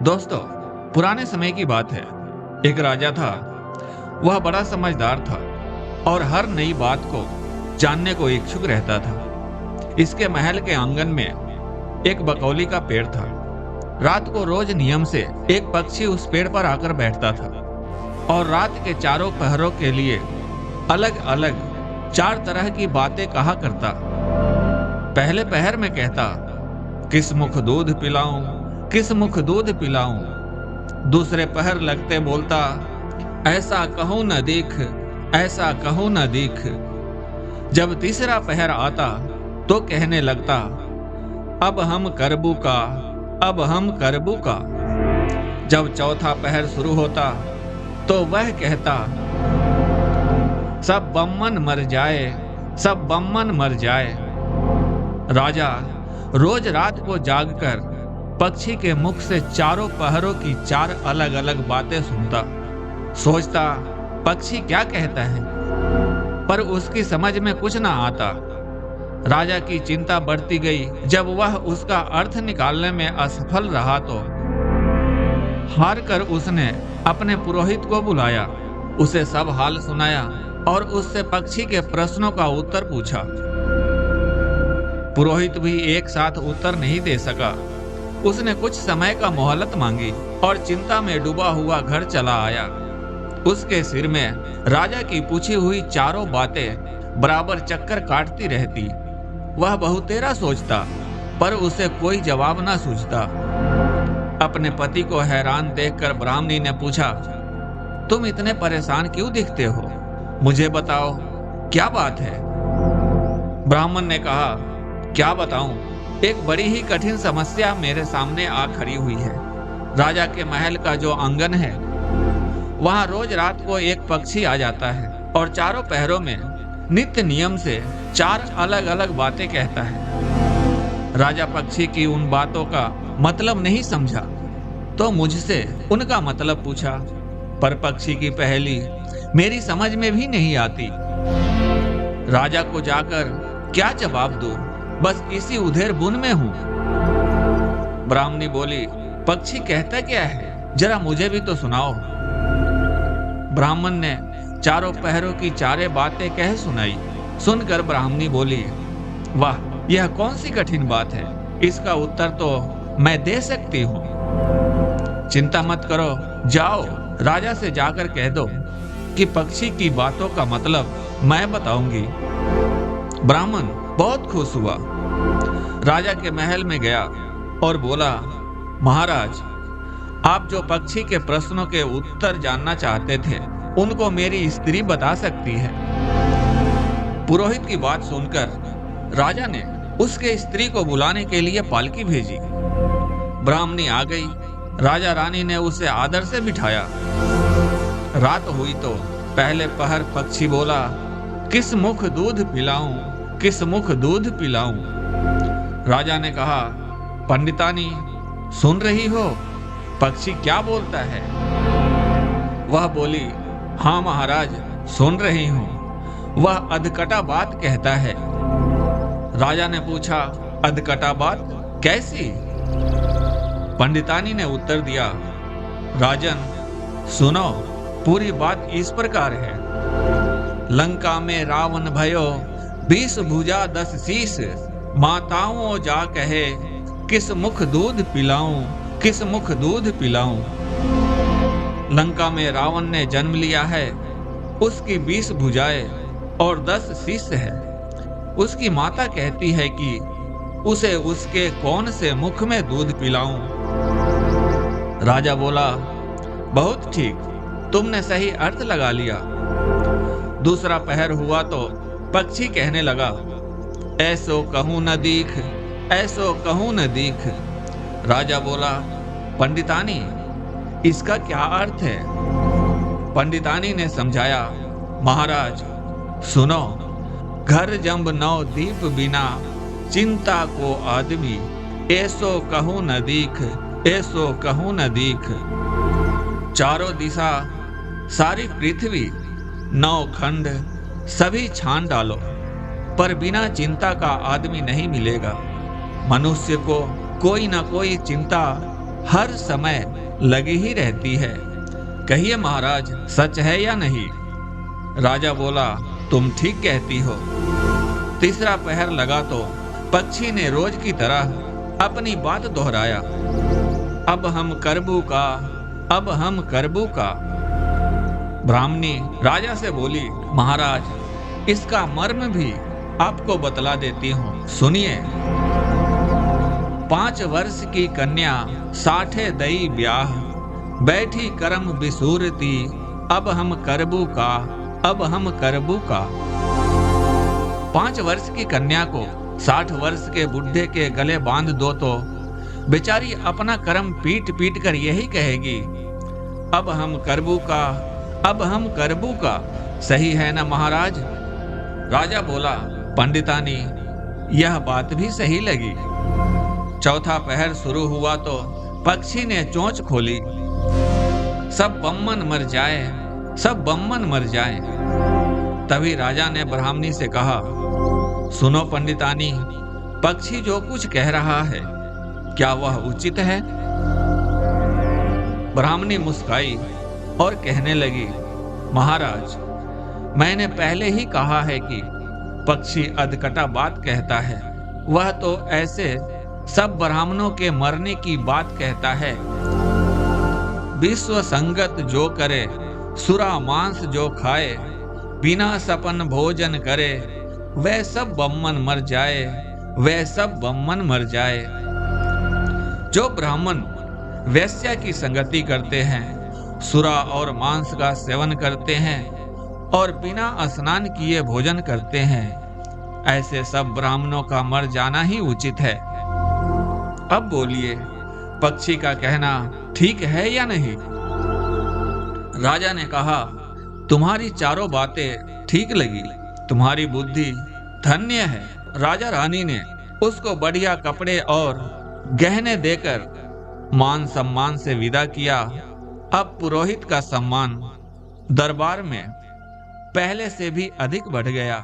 दोस्तों, पुराने समय की बात है। एक राजा था। वह बड़ा समझदार था और हर नई बात को जानने को इच्छुक रहता था। इसके महल के आंगन में एक बकौली का पेड़ था। रात को रोज नियम से एक पक्षी उस पेड़ पर आकर बैठता था और रात के चारों पहरों के लिए अलग अलग 4 तरह की बातें कहा करता। पहले पहर में कहता, किस मुख दूध पिलाऊं, किस मुख दूध पिलाऊं। दूसरे पहर लगते बोलता, ऐसा कहूं न दीख, ऐसा कहूं न दीख। जब तीसरा पहर आता तो कहने लगता, अब हम करबू का, अब हम करबू का। जब चौथा पहर शुरू होता तो वह कहता, सब बम्मन मर जाए, सब बम्मन मर जाए। राजा रोज रात को जागकर पक्षी के मुख से चारों पहरों की 4 अलग अलग बातें सुनता। सोचता पक्षी क्या कहता है, पर उसकी समझ में कुछ ना आता। राजा की चिंता बढ़ती गई। जब वह उसका अर्थ निकालने में असफल रहा तो हार कर उसने अपने पुरोहित को बुलाया, उसे सब हाल सुनाया और उससे पक्षी के प्रश्नों का उत्तर पूछा। पुरोहित भी एक साथ उत्तर नहीं दे सका। उसने कुछ समय का मोहलत मांगी और चिंता में डूबा हुआ घर चला आया। उसके सिर में राजा की पूछी हुई चारों बातें बराबर चक्कर काटती रहती। वह बहुतेरा सोचता, पर उसे कोई जवाब ना सूझता। अपने पति को हैरान देखकर ब्राह्मणी ने पूछा, तुम इतने परेशान क्यों दिखते हो? मुझे बताओ, क्या बात है? ब्राह्मण ने कहा, क्या बताऊं, एक बड़ी ही कठिन समस्या मेरे सामने आ खड़ी हुई है। राजा के महल का जो आंगन है, वहां रोज रात को एक पक्षी आ जाता है और चारों पहरों में नित्य नियम से 4 अलग अलग बातें कहता है। राजा पक्षी की उन बातों का मतलब नहीं समझा तो मुझसे उनका मतलब पूछा, पर पक्षी की पहेली मेरी समझ में भी नहीं आती। राजा को जाकर क्या जवाब दूं? बस इसी उधेड़ बुन में हूं। ब्राह्मणी बोली, पक्षी कहता क्या है, जरा मुझे भी तो सुनाओ। ब्राह्मण ने चारों पहरों की 4 बातें कह सुनाई। सुनकर ब्राह्मणी बोली, वाह, यह कौन सी कठिन बात है, इसका उत्तर तो मैं दे सकती हूँ। चिंता मत करो, जाओ राजा से जाकर कह दो कि पक्षी की बातों का मतलब मैं बताऊंगी। ब्राह्मण बहुत खुश हुआ। राजा के महल में गया और बोला, महाराज, आप जो पक्षी के प्रश्नों के उत्तर जानना चाहते थे, उनको मेरी स्त्री बता सकती है। पुरोहित की बात सुनकर राजा ने उसके स्त्री को बुलाने के लिए पालकी भेजी। ब्राह्मणी आ गई। राजा रानी ने उसे आदर से बिठाया। रात हुई तो पहले पहर पक्षी बोला, किस मुख दूध पिलाऊं, किस मुख दूध पिलाऊं। राजा ने कहा, पंडितानी सुन रही हो, पक्षी क्या बोलता है? वह बोली, हाँ महाराज, सुन रही हूं। वह अधकटा बात कहता है। राजा ने पूछा, अधकटा बात कैसी? पंडितानी ने उत्तर दिया, राजन सुनो, पूरी बात इस प्रकार है। लंका में रावण भयो, 20 भुजा 10 शीश। माताओं जा कहे, किस मुख दूध पिलाऊं, किस मुख दूध पिलाऊं। लंका में रावण ने जन्म लिया है। उसकी 20 भुजाएं और 10 शीश है। उसकी माता कहती है कि उसे उसके कौन से मुख में दूध पिलाऊं। राजा बोला, बहुत ठीक, तुमने सही अर्थ लगा लिया। दूसरा पहर हुआ तो पक्षी कहने लगा, ऐसो कहूं न दीख, ऐसो कहूं न दीख। राजा बोला, पंडितानी, इसका क्या अर्थ है? पंडितानी ने समझाया, महाराज सुनो, घर जंब 9 दीप बिना, चिंता को आदमी। ऐसो कहूं न दीख, ऐसो कहूं न दीख। चारों दिशा, सारी पृथ्वी, 9 खंड सभी छान डालो, पर बिना चिंता का आदमी नहीं मिलेगा। मनुष्य को कोई ना कोई चिंता हर समय लगी ही रहती है। कहिए महाराज, सच है या नहीं? राजा बोला, तुम ठीक कहती हो। तीसरा पहर लगा तो पक्षी ने रोज की तरह अपनी बात दोहराया, अब हम करबू का, अब हम करबू का। ब्राह्मणी राजा से बोली, महाराज, इसका मर्म भी आपको बतला देती हूँ, सुनिए। 5 वर्ष की कन्या 60 दई ब्याह, बैठी करम बिसूरती, अब हम करबू का, अब हम करबू का। 5 वर्ष की कन्या को 60 वर्ष के बुढ़े के गले बांध दो तो बेचारी अपना कर्म पीट पीट कर यही कहेगी, अब हम करबू का, अब हम करबू का। सही है ना महाराज? राजा बोला, पंडितानी, यह बात भी सही लगी। चौथा पहर शुरू हुआ तो पक्षी ने चोंच खोली, सब बम्मन मर जाए, सब बम्मन मर जाए। तभी राजा ने ब्राह्मणी से कहा, सुनो पंडितानी, पक्षी जो कुछ कह रहा है क्या वह उचित है? ब्राह्मणी मुस्काई और कहने लगी, महाराज, मैंने पहले ही कहा है कि पक्षी अधकटा बात कहता है। वह तो ऐसे सब ब्राह्मणों के मरने की बात कहता है। विश्व संगत जो करे, सुरा मांस जो खाए, बिना सपन भोजन करे, वह सब बम्मन मर जाए, वह सब बम्मन मर जाए। जो ब्राह्मण वैश्या की संगति करते हैं, सुरा और मांस का सेवन करते हैं और बिना स्नान किए भोजन करते हैं, ऐसे सब ब्राह्मणों का मर जाना ही उचित है। अब बोलिए, पक्षी का कहना ठीक है या नहीं? राजा ने कहा, तुम्हारी चारों बातें ठीक लगी, तुम्हारी बुद्धि धन्य है। राजा रानी ने उसको बढ़िया कपड़े और गहने देकर मान सम्मान से विदा किया। अब पुरोहित का सम्मान दरबार में पहले से भी अधिक बढ़ गया।